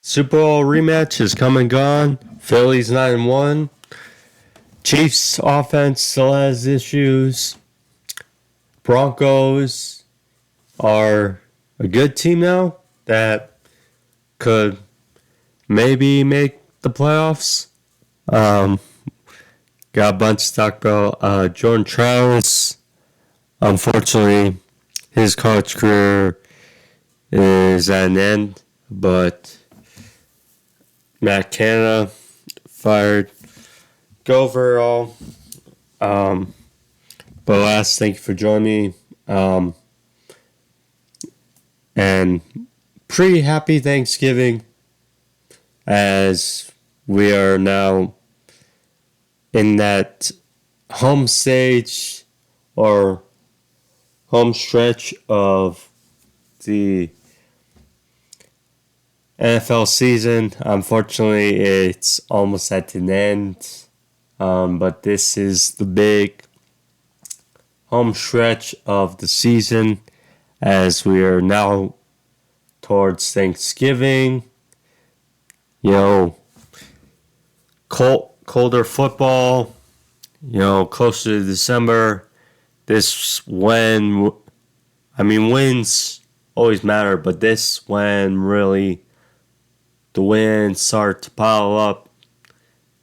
Super Bowl rematch is come and gone. Phillies 9-1. Chiefs offense still has issues. Broncos are a good team now that could maybe make the playoffs. Got a bunch to talk about. Jordan Travis, unfortunately, his college career is at an end, but Matt Canada fired. Go overall. But last, thank you for joining me. And pretty happy Thanksgiving as we are now in that home stage or home stretch of the NFL season. Unfortunately, it's almost at an end. But this is the big home stretch of the season as we are now towards Thanksgiving. Colder football, closer to December. Wins always matter, but this when really the wins start to pile up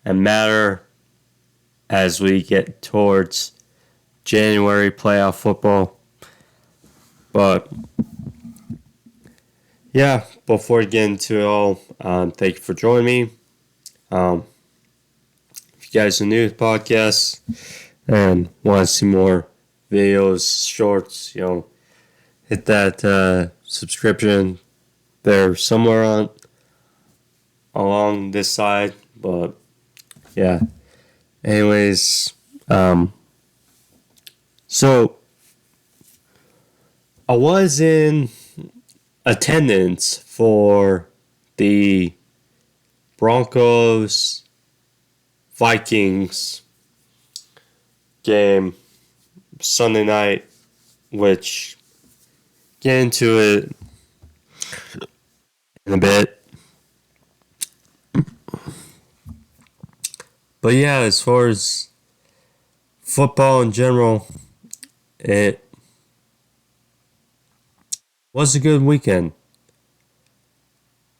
and matter as we get towards January playoff football. But yeah, before we get into it all, thank you for joining me. If you guys are new to the podcast and want to see more videos, shorts, hit that subscription. They're somewhere along this side, but yeah. Anyways, so I was in attendance for the Broncos Vikings game Sunday night, which get into it in a bit. But yeah, as far as football in general, it was a good weekend.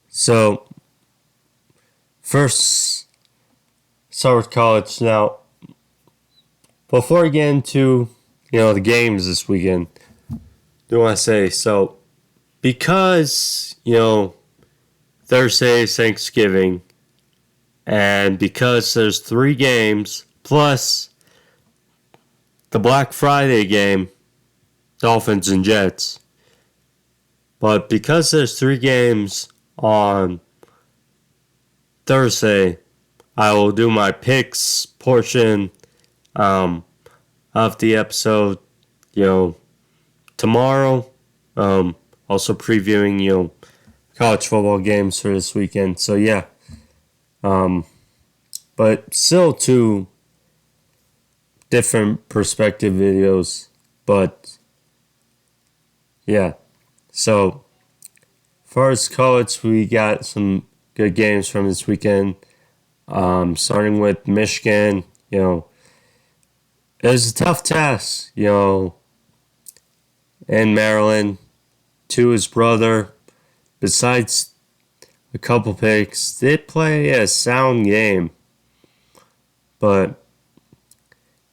So, first, start with college. Now, before I get into, the games this weekend, I do want to say, so, because, Thursday is Thanksgiving, and because there's 3 games, plus the Black Friday game, Dolphins and Jets. But because there's 3 games on Thursday, I will do my picks portion of the episode, tomorrow. Also previewing, college football games for this weekend. So yeah. But still 2 different perspective videos. But yeah. So, as far as college, we got some good games from this weekend. Starting with Michigan, it was a tough task, in Maryland. To his brother, besides a couple picks, did play a sound game. But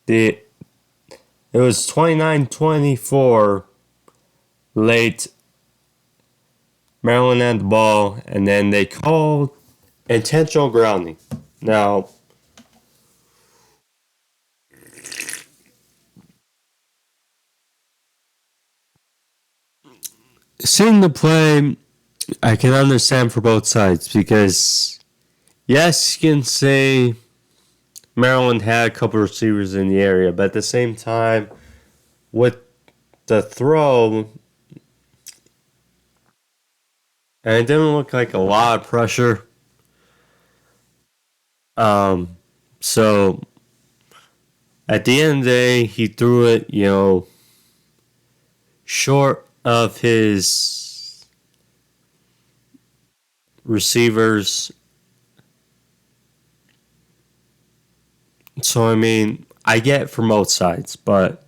it was 29-24 late. Maryland had the ball, and then they called intentional grounding. Now, seeing the play, I can understand for both sides because, yes, you can say Maryland had a couple receivers in the area, but at the same time, with the throw, and it didn't look like a lot of pressure. So at the end of the day, he threw it, short of his receivers. So, I mean, I get from both sides, but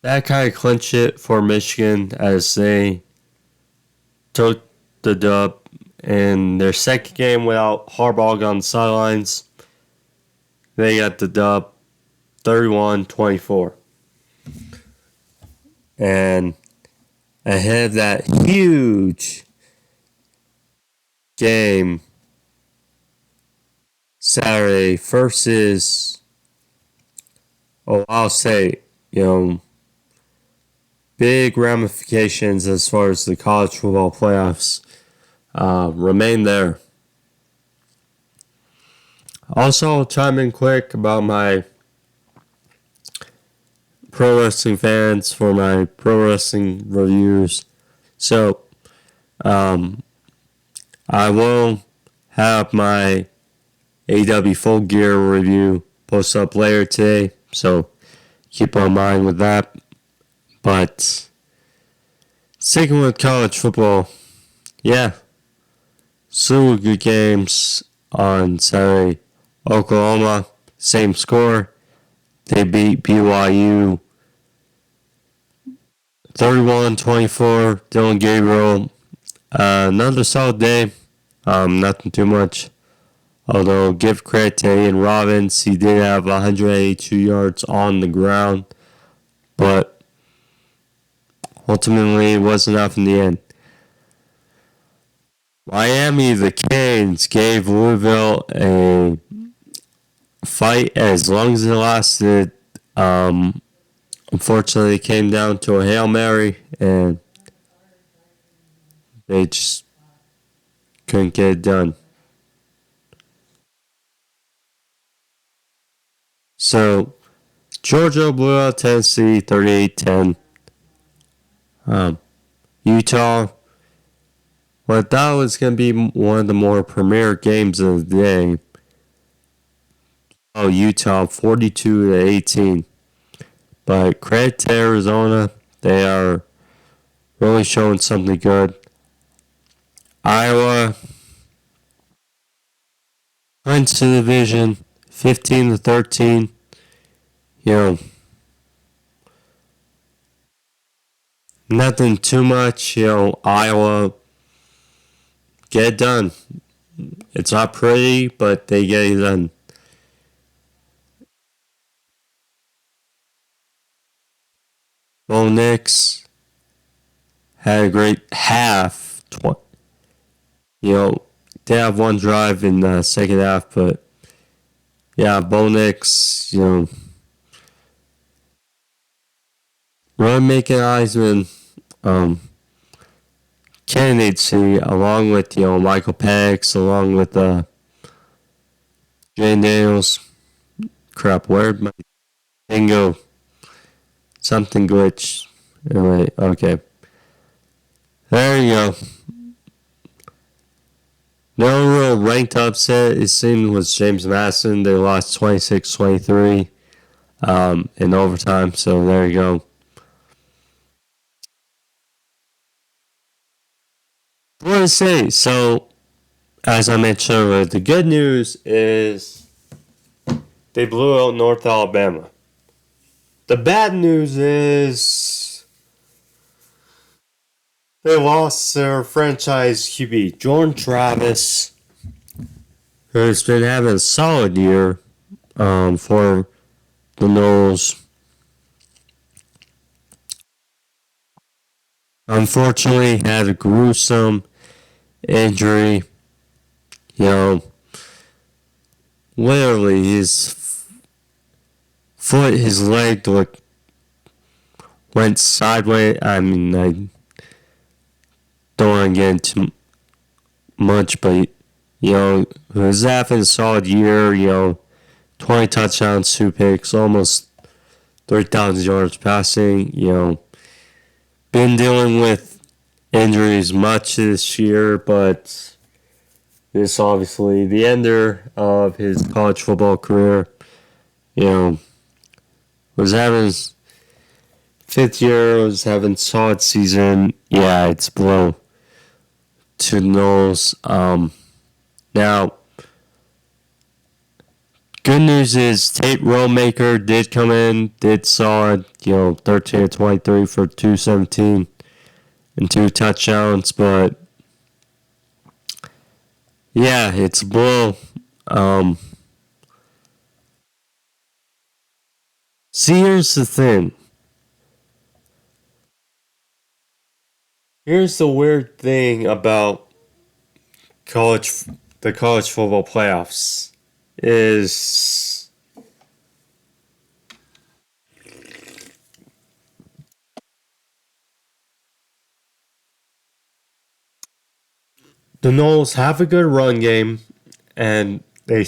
that kind of clinched it for Michigan as they took the dub in their second game without Harbaugh on the sidelines. They got the dub 31-24. And ahead of that huge game Saturday versus Ohio State, big ramifications as far as the college football playoffs remain there. Also, I'll chime in quick about my pro wrestling fans for my pro wrestling reviews. So, I will have my AW Full Gear review post up later today, so keep on mind with that. But sticking with college football, yeah, slew of good games on Saturday. Oklahoma, same score. They beat BYU 31-24. Dylan Gabriel, another solid day. Nothing too much. Although, give credit to Ian Robbins, he did have 182 yards on the ground, but ultimately it wasn't enough in the end. Miami, the Canes, gave Louisville a fight as long as it lasted. Unfortunately, it came down to a Hail Mary, and they just couldn't get it done. So, Georgia blew out Tennessee 38-10. Utah, what I thought was going to be one of the more premier games of the day. Utah 42-18. But credit to Arizona, they are really showing something good. Iowa went to the division 15-13. Nothing too much. Iowa get it done. It's not pretty, but they get it done. Bo Nix had a great half. They have one drive in the second half, but yeah, Bo Nix, really making Heisman candidacy along with, Michael Penix, along with Jane Daniels. Crap, where'd my thing go? Something glitched. Anyway, okay. There you go. No real ranked upset, it seemed, was James Madison. They lost 26-23 in overtime, so there you go. What to say? So, as I mentioned earlier, the good news is they blew out North Alabama. The bad news is they lost their franchise QB, Jordan Travis, who's been having a solid year for the Noles. Unfortunately, had a gruesome injury. Literally his foot, his leg went sideways. I mean, I don't want to get into much, but he was having a solid year. 20 touchdowns, 2 picks, almost 3,000 yards passing. Been dealing with injuries much this year, but this obviously the ender of his college football career. Was having his 5th year, was having a solid season. Yeah, it's below to the Knowles. Now, good news is Tate Rollmaker did come in, did solid, 13 or 23 for 217 and 2 touchdowns, but yeah, it's a blow. See, here's the thing. Here's the weird thing about the college football playoffs is the Knowles have a good run game and they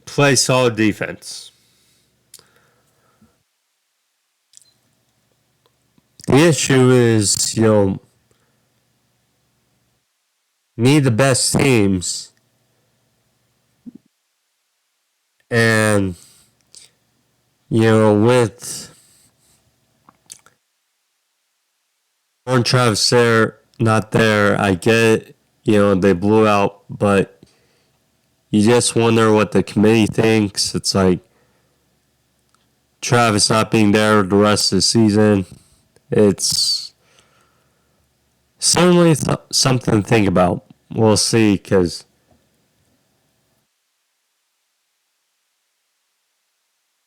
play solid defense. The issue is, need the best teams and, with Travis there, not there, I get it. They blew out, but you just wonder what the committee thinks. It's like Travis not being there the rest of the season. It's certainly something to think about. We'll see, because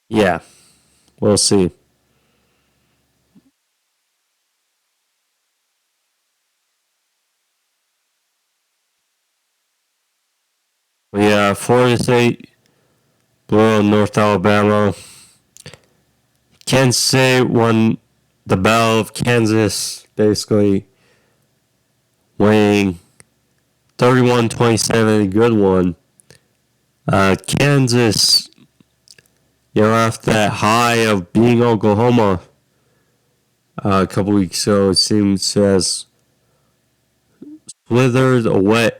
yeah, we'll see. Yeah, Florida State blew out North Alabama. Kansas State won the Battle of Kansas, basically winning 31-27, a good one. Kansas, after that high of beating Oklahoma a couple weeks ago, it seems to has withered away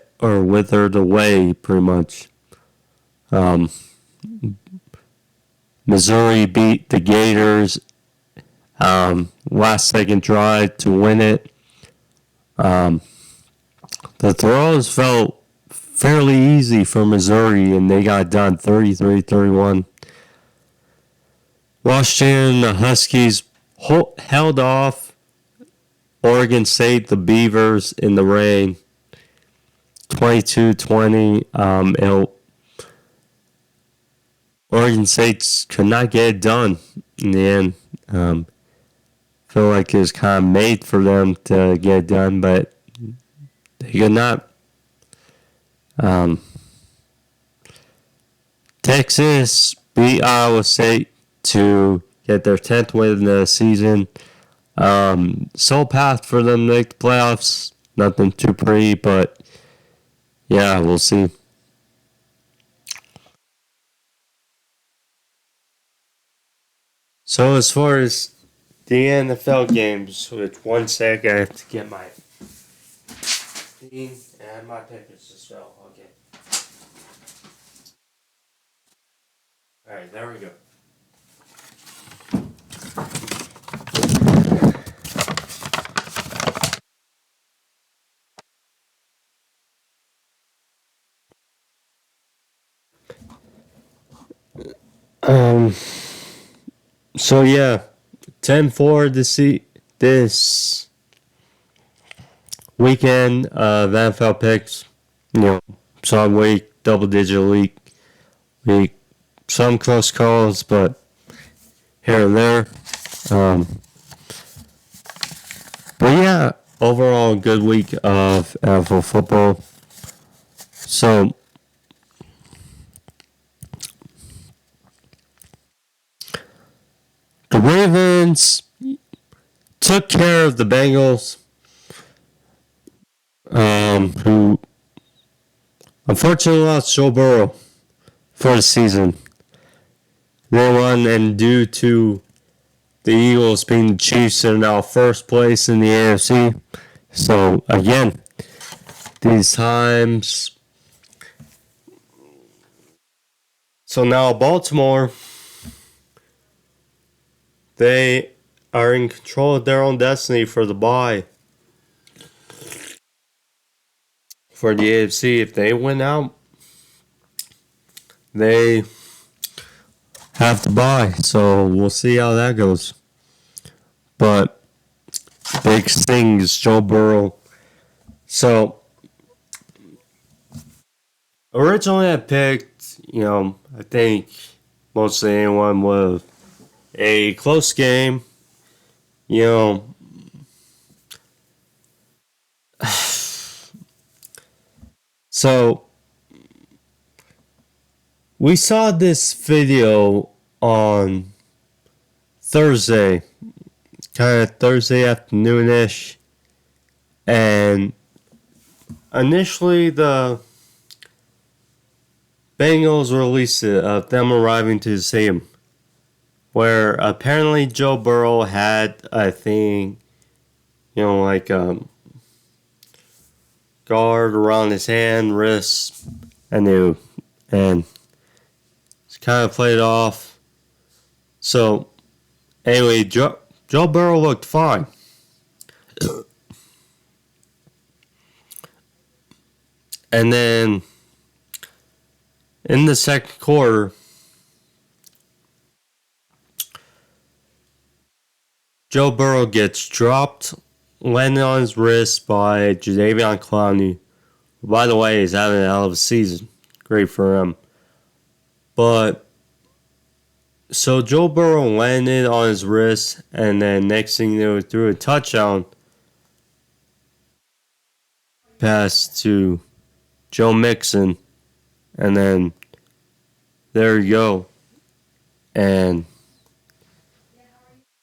pretty much. Missouri beat the Gators last second drive to win it. The throws felt fairly easy for Missouri, and they got done 33-31. Washington, the Huskies held off Oregon State, the Beavers, in the rain, 22-20. Oregon State could not get it done in the end. Feel like it was kind of made for them to get it done, but they could not. Texas beat Iowa State to get their 10th win of the season. Sole path for them to make the playoffs. Nothing too pretty, but yeah, we'll see. So as far as the NFL games, with 1 sec, I have to get my thing and my papers as well. Okay. Alright, there we go. So yeah, 10-4 this weekend of NFL picks. Some week, double-digit week, some close calls, but here and there. But yeah, overall, good week of NFL football. So the Ravens took care of the Bengals, who unfortunately lost Joe Burrow for the season. They won, and due to the Eagles being the Chiefs, are now first place in the AFC. So again, these times. So now Baltimore, they are in control of their own destiny for the bye. for the AFC. If they win out, they have to bye. So we'll see how that goes. But big thing is Joe Burrow. So originally I picked, I think mostly anyone with a close game. So we saw this video on Thursday, kind of Thursday afternoonish, and initially the Bengals released it of them arriving to the stadium, where apparently Joe Burrow had, I think, like guard around his hand, wrist, and it's kind of played off. So anyway, Joe Burrow looked fine. And then in the second quarter, Joe Burrow gets dropped, landing on his wrist by Jadeveon Clowney. By the way, he's having a hell of a season. Great for him. But so Joe Burrow landed on his wrist, and then next thing you know, threw a touchdown pass to Joe Mixon, and then there you go. And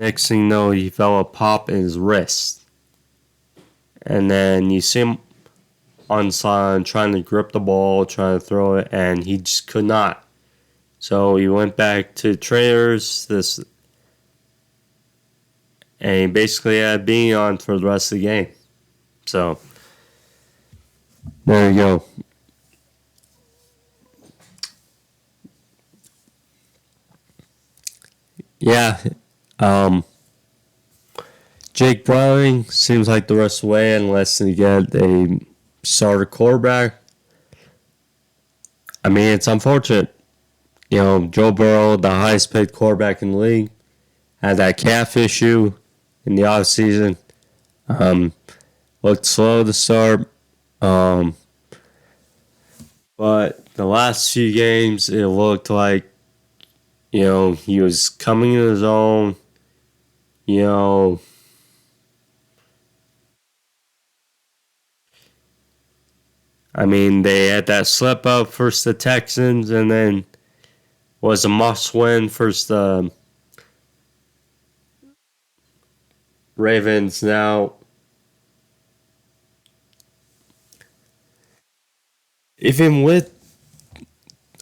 next thing you know, he felt a pop in his wrist. And then you see him on the sideline trying to grip the ball, trying to throw it, and he just could not. So he went back to trainers, and he basically had being on for the rest of the game. So there you go. Yeah. Jake Browning seems like the rest of the way unless they get a starter quarterback. I mean, it's unfortunate. Joe Burrow, the highest paid quarterback in the league, had that calf issue in the offseason. Looked slow to start. But the last few games, it looked like, he was coming in his own. I mean, they had that slip up versus the Texans, and then was a must-win versus the Ravens. Now, even with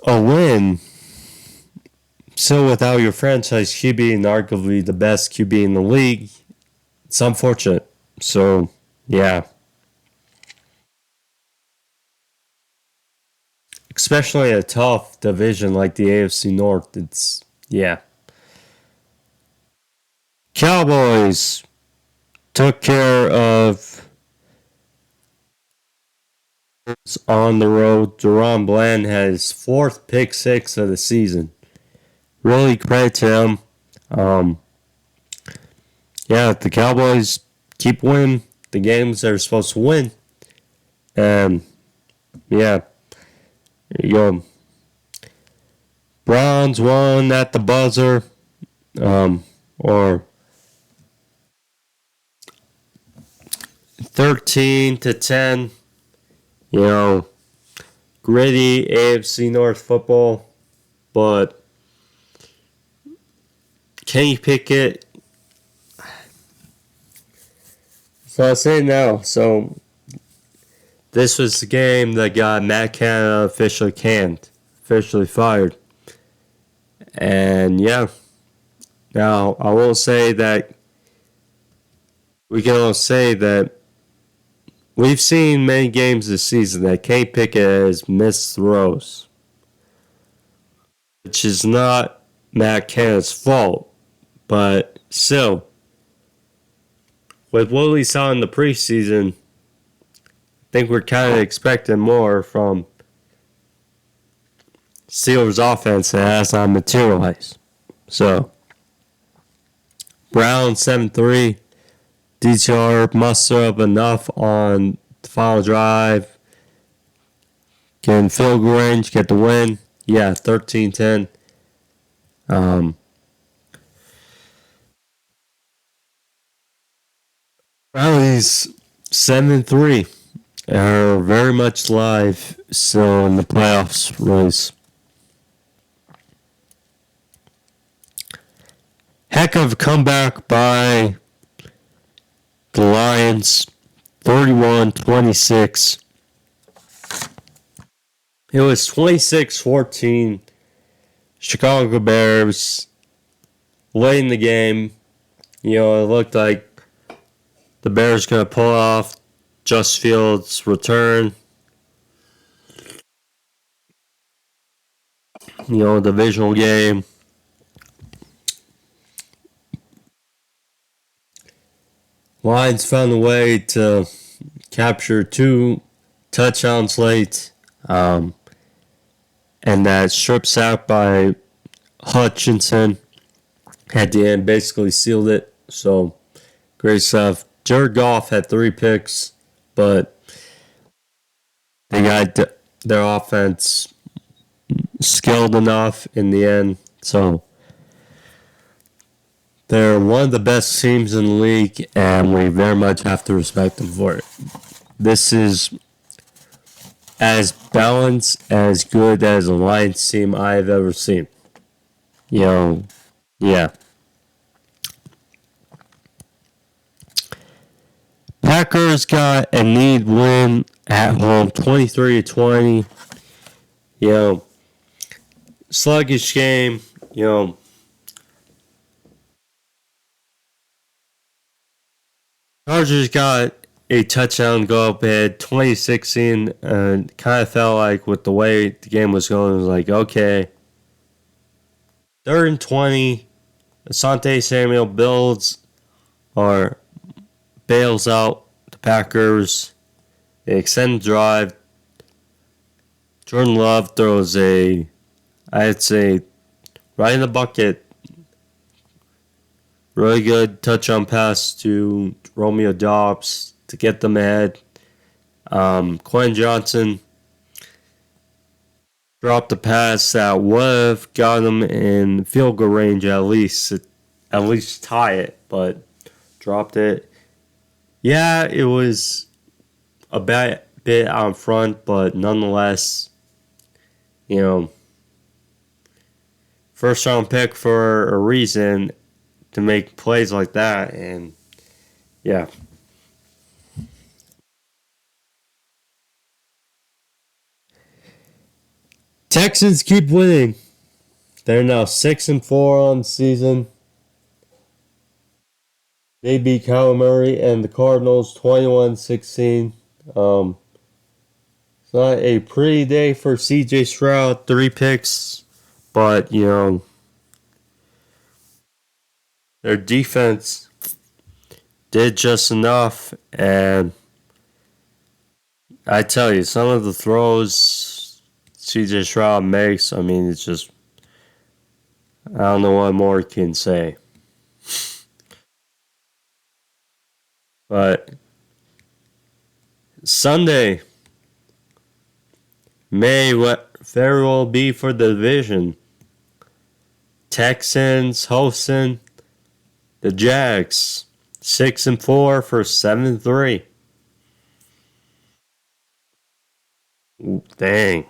a win, still without your franchise QB and arguably the best QB in the league, it's unfortunate. So, yeah. Especially a tough division like the AFC North. Yeah. Cowboys took care of on the road. Deron Bland had his fourth pick six of the season. Really credit to him. The Cowboys keep winning the games they're supposed to win. And, yeah. There you go. Browns won at the buzzer. Or 13-10. Gritty AFC North football. But Kenny Pickett. So I'll say now. So this was the game that got Matt Canada officially canned, officially fired. And yeah. Now, I will say that we can all say that we've seen many games this season that Kenny Pickett has missed throws, which is not Matt Canada's fault, but still, with what we saw in the preseason, I think we're kind of expecting more from Steelers offense that has not materialized. So, Brown 7-3. DTR muster up enough on the final drive. Get in field goal range, get the win. Yeah, 13-10. Brownies 7-3 are very much live still in the playoffs race. Heck of a comeback by the Lions, 31-26. It was 26-14. Chicago Bears late in the game. It looked like the Bears going to pull off Just Fields' return. Divisional game. Lions found a way to capture 2 touchdowns late. And that strip sack by Hutchinson at the end basically sealed it. So, great stuff. Jared Goff had 3 picks, but they got their offense skilled enough in the end. So, they're one of the best teams in the league, and we very much have to respect them for it. This is as balanced, as good as a Lions team I've ever seen. Yeah. Packers got a need win at home, 23-20. Sluggish game. Chargers got a touchdown go up ahead, 2016, and kind of felt like with the way the game was going, it was like, okay, 3rd and 20, Asante Samuel bails out the Packers. They extend the drive. Jordan Love throws I'd say, right in the bucket. Really good touchdown pass to Romeo Doubs to get them ahead. Quentin Johnson dropped the pass that would have got him in field goal range at least tie it, but dropped it. Yeah, it was a bit out front, but nonetheless, first round pick for a reason to make plays like that, and yeah. Texans keep winning. They're now 6-4 on the season. They beat Kyler Murray and the Cardinals 21-16. It's not a pretty day for CJ Stroud, 3 picks, but their defense did just enough, and I tell you, some of the throws CJ Stroud makes, it's just, I don't know what more you can say. But Sunday may very well be for the division. Texans hosting the Jags, 6-4 for 7-3. Dang.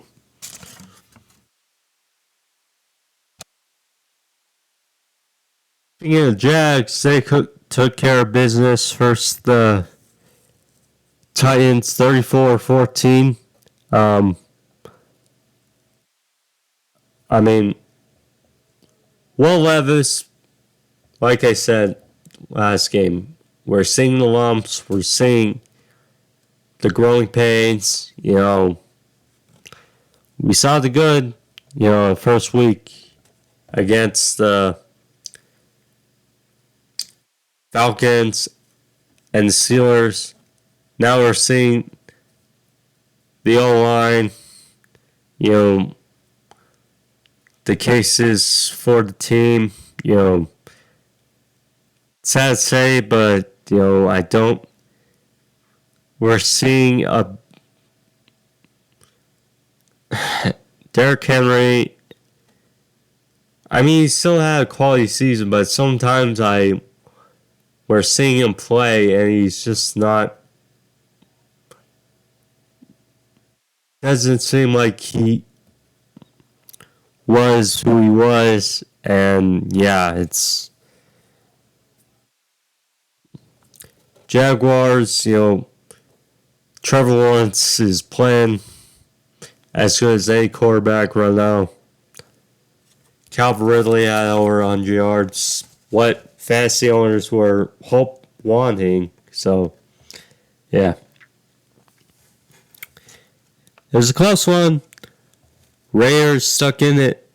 Speaking of Jags, they took care of business. First, the Titans 34-14. Will Levis, like I said last game, we're seeing the lumps, we're seeing the growing pains. We saw the good, first week against the Falcons and the Steelers. Now we're seeing the O-line, you know, the cases for the team, you know, sad to say, but, you know, I don't. We're seeing a Derrick Henry. I mean, he still had a quality season, but sometimes we're seeing him play, and he's just not. Doesn't seem like he was who he was, and yeah, it's Jaguars. You know, Trevor Lawrence is playing as good as any quarterback right now. Calvin Ridley had over 100 yards. What fantasy owners were wanting. So, yeah. It was a close one. Raiders stuck in it,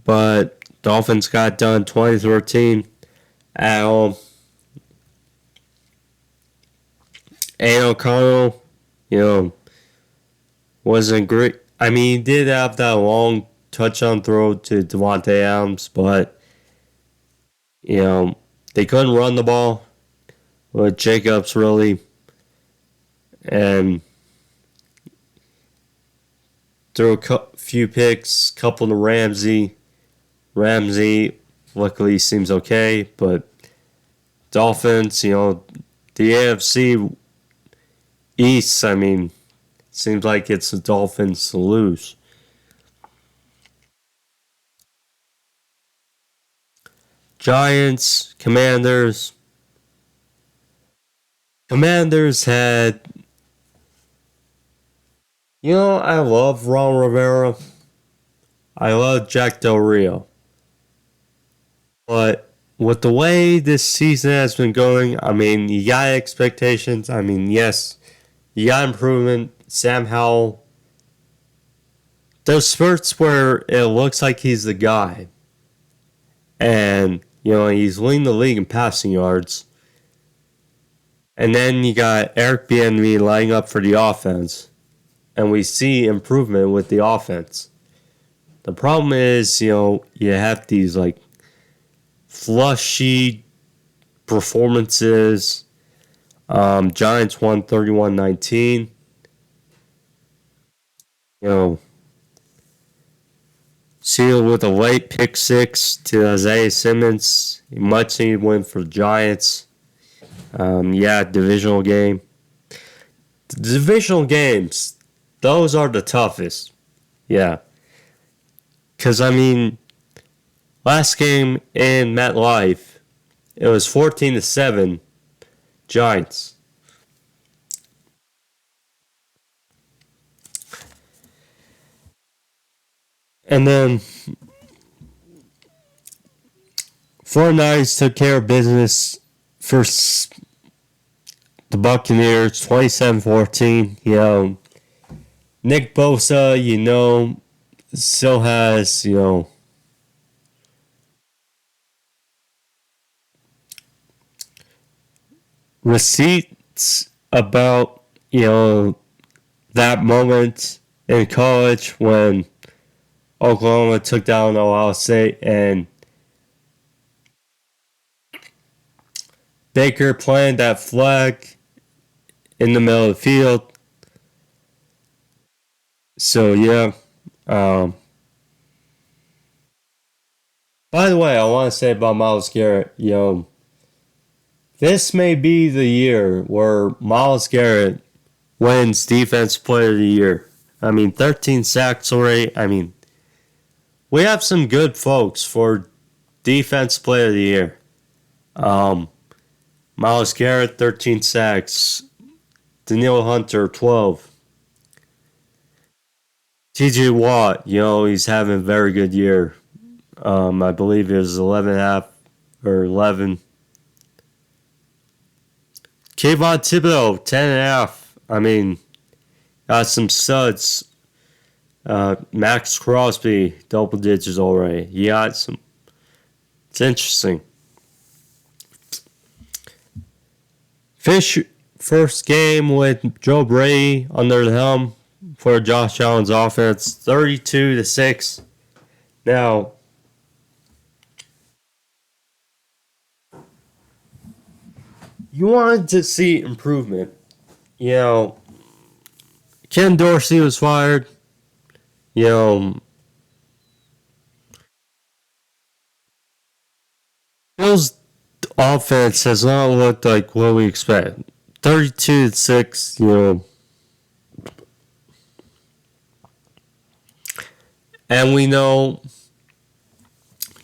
but Dolphins got done 20-13 at home. And O'Connell, you know, wasn't great. I mean, he did have that long touchdown throw to Devontae Adams, but, you know, they couldn't run the ball with Jacobs, really. And threw a few picks, couple to Ramsey. Ramsey, luckily, seems okay, but Dolphins, you know, the AFC East, I mean, seems like it's the Dolphins to lose. Giants, Commanders. Commanders had, you know, I love Ron Rivera. I love Jack Del Rio. But with the way this season has been going, I mean, you got expectations. I mean, yes, you got improvement. Sam Howell. There's spurts where it looks like he's the guy. And, you know, he's leading the league in passing yards. And then you got Eric Bieniemy lining up for the offense. And we see improvement with the offense. The problem is, you know, you have these, like, flushy performances. Giants won 31-19. You know, sealed with a late pick six to Isaiah Simmons. A much needed win for the Giants. Yeah, divisional game. The divisional games, those are the toughest. Yeah. Because, I mean, last game in MetLife, it was 14-7 Giants. And then 49ers took care of business for the Buccaneers, 27-14. You know, Nick Bosa, you know, still has, you know, receipts about, you know, that moment in college when Oklahoma took down Ohio State and Baker planted that flag in the middle of the field. So, yeah. By the way, I want to say about Myles Garrett, you know, this may be the year where Myles Garrett wins Defense Player of the Year. I mean, 13 sacks already. I mean, we have some good folks for Defense Player of the Year. Myles Garrett, 13 sacks. Danielle Hunter, 12. TJ Watt, you know, he's having a very good year. I believe it was 11.5 or 11. Kayvon Thibodeau, 10.5. I mean, got some studs. Max Crosby, double digits already. He got some. It's interesting. Fish, first game with Joe Brady under the helm. for Josh Allen's offense, 32-6. Now, you wanted to see improvement. You know, Ken Dorsey was fired. You know, Bill's offense has not looked like what we expect. 32-6, and we know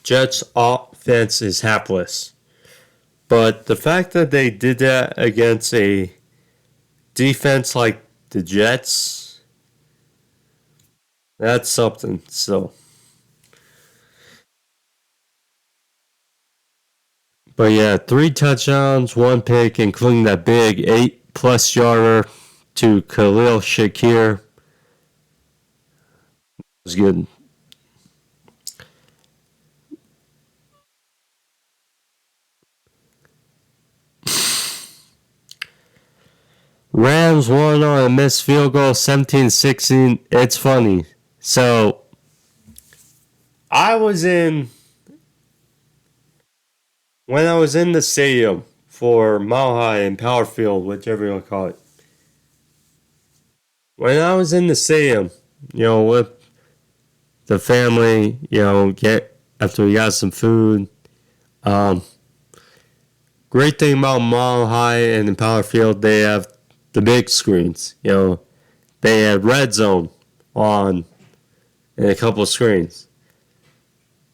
Jets' offense is hapless. But the fact that they did that against a defense like the Jets, that's something. So, but yeah, 3 touchdowns, 1 pick, including that big 8+ yarder to Khalil Shakir. It was good. Rams won on a missed field goal, 17-16. It's funny. So, I was in when I was in the stadium for Mile High and Power Field, whichever you want to call it. When I was in the stadium, with the family, get after we got some food. Great thing about Mile High and the Power Field, they have the big screens. They had Red Zone on and a couple of screens.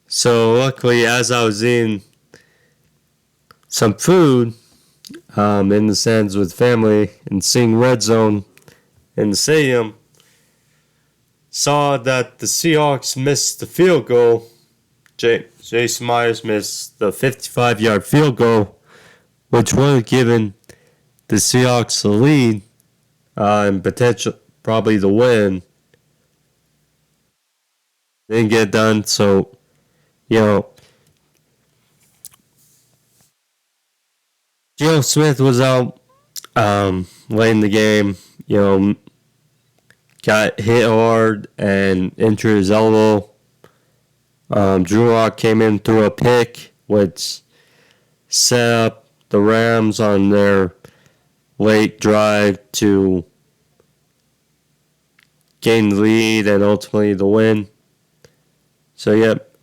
So luckily, as I was eating some food in the stands with family and seeing Red Zone in the stadium, saw that the Seahawks missed the field goal. Jason Myers missed the 55-yard field goal, which would have given the Seahawks the lead and potential probably the win. Didn't get done, so Geno Smith was out late in the game. Got hit hard and injured his elbow. Drew Lock came in through a pick, which set up the Rams on their late drive to gain the lead and ultimately the win. So, yep.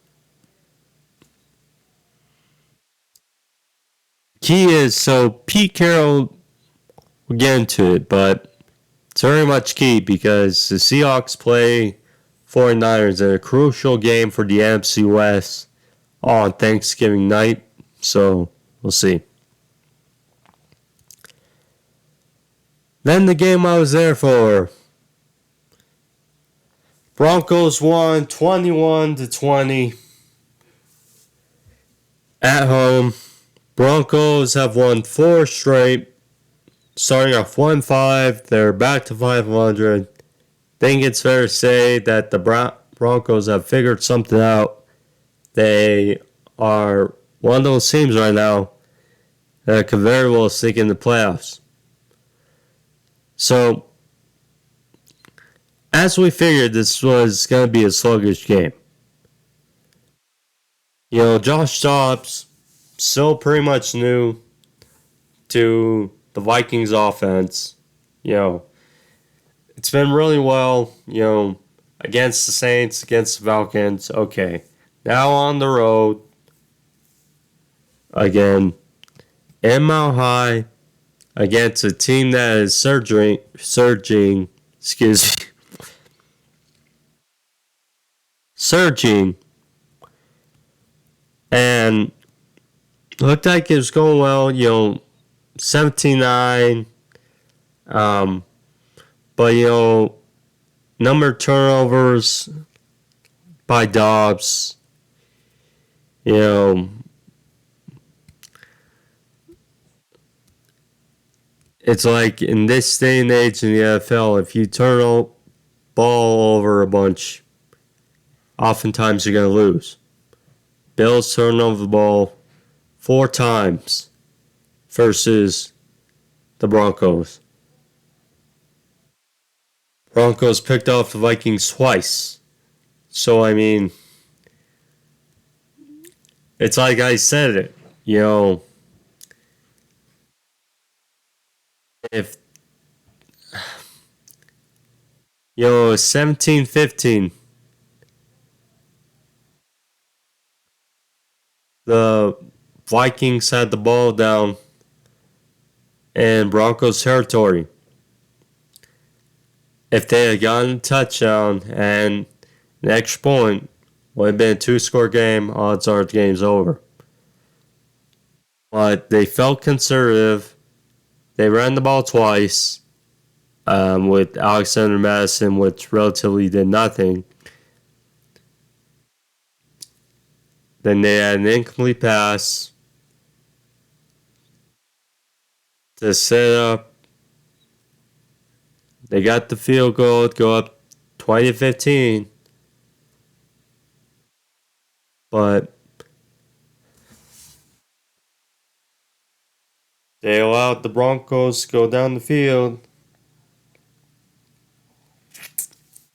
Key is, so Pete Carroll, we'll get into it, but it's very much key because the Seahawks play 49ers in a crucial game for the NFC West on Thanksgiving night. So, we'll see. Then the game I was there for. Broncos won 21-20 at home. Broncos have won 4 straight, starting off 1-5. They're back to 500. Think it's fair to say that the Broncos have figured something out. They are one of those teams right now that could very well sneak in the playoffs. So, as we figured, this was going to be a sluggish game. Josh Dobbs still pretty much new to the Vikings offense. It's been really well, against the Saints, against the Falcons. Okay. Now on the road again in Mile High against a team that is surging, and looked like it was going well, 17-9. But, number of turnovers by Dobbs, it's like in this day and age in the NFL, if you turn the ball over a bunch, oftentimes you're going to lose. Bills turned over the ball 4 times versus the Broncos. Broncos picked off the Vikings twice. So, I mean, it's like I said it. You know, if, 17-15, the Vikings had the ball down in Broncos territory. If they had gotten a touchdown and an extra point, would have been a two-score game, odds are the game's over. But they felt conservative. They ran the ball twice with Alexander Madison, which relatively did nothing. Then they had an incomplete pass to set up. They got the field goal to go up 20-15. But they allowed the Broncos to go down the field,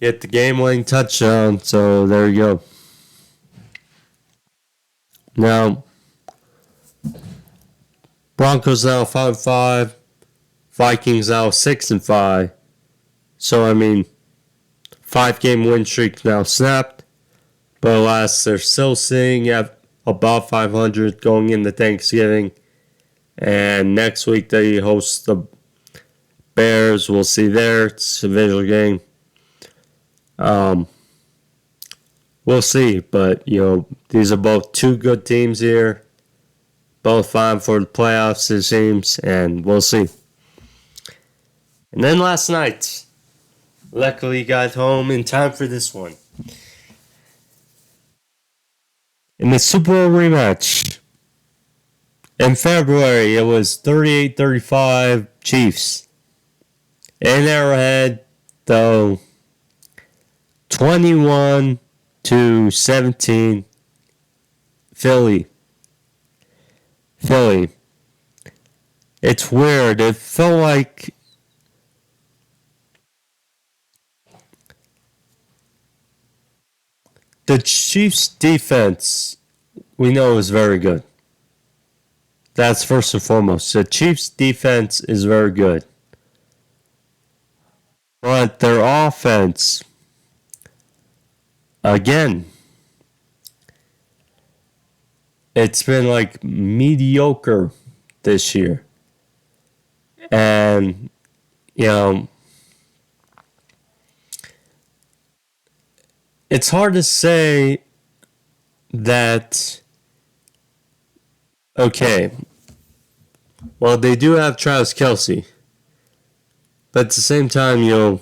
get the game-winning touchdown. So there you go. Now, Broncos now 5-5, Vikings now 6-5. So I mean, 5-game win streak now snapped. But alas, they're still sitting at above 500 going into Thanksgiving. And next week they host the Bears. We'll see there. It's a visual game. We'll see. But, these are both two good teams here. Both vying for the playoffs, it seems. And we'll see. And then last night, luckily got home in time for this one. In the Super Bowl rematch, in February, it was 38-35 Chiefs. In Arrowhead, though, 21-17 Philly. It's weird. It felt like the Chiefs' defense, we know, is very good. That's first and foremost. The Chiefs' defense is very good. But their offense, again, it's been like mediocre this year. And, it's hard to say that, okay, well, they do have Travis Kelce, but at the same time,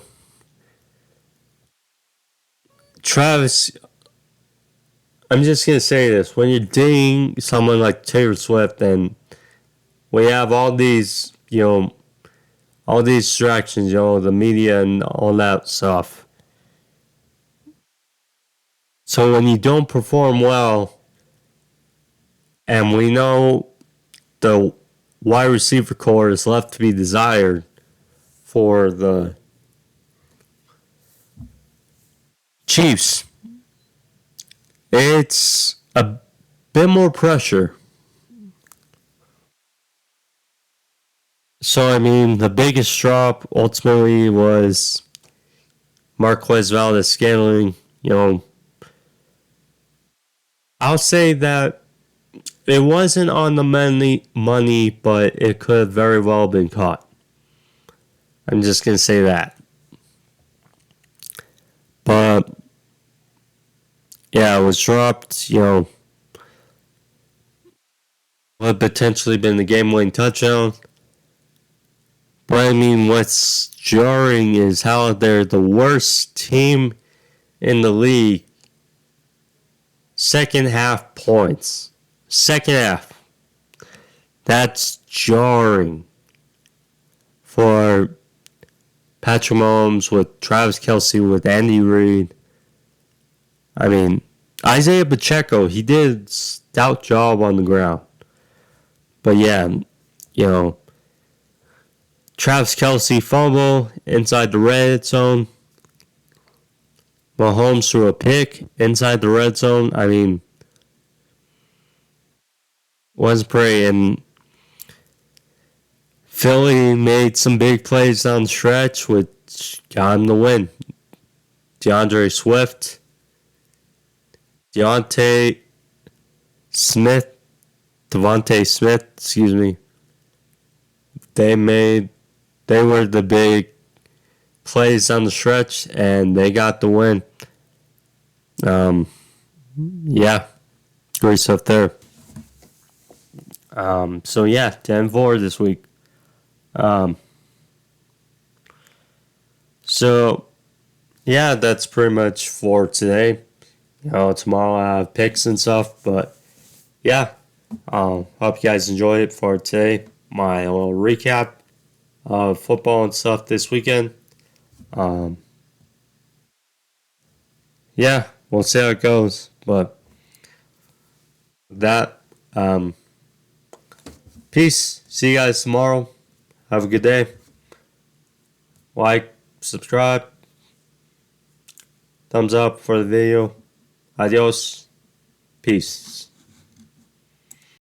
Travis, I'm just going to say this, when you're dating someone like Taylor Swift and we have all these, all these distractions, the media and all that stuff. So when you don't perform well, and we know the wide receiver core is left to be desired for the Chiefs, it's a bit more pressure. So, I mean, the biggest drop ultimately was Marquez Valdes-Scantling. I'll say that it wasn't on the money, but it could have very well been caught. I'm just going to say that. But, yeah, it was dropped, would have potentially been the game-winning touchdown. But, I mean, what's jarring is how they're the worst team in the league. Second half points. Second half. That's jarring for Patrick Mahomes with Travis Kelce, with Andy Reid. I mean, Isaiah Pacheco, he did a stout job on the ground. But yeah, Travis Kelce fumble inside the red zone. Mahomes threw a pick inside the red zone. I mean, was pretty. And Philly made some big plays down the stretch, which got him the win. DeAndre Swift, Devontae Smith, excuse me. They were the big plays down the stretch, and they got the win. Yeah, great stuff there. So yeah, 10-4 this week. So yeah, that's pretty much for today. Tomorrow I have picks and stuff, but yeah, hope you guys enjoyed it for today. My little recap of football and stuff this weekend. Yeah, we'll see how it goes, but that, peace. See you guys tomorrow. Have a good day. Like, subscribe, thumbs up for the video. Adios. Peace.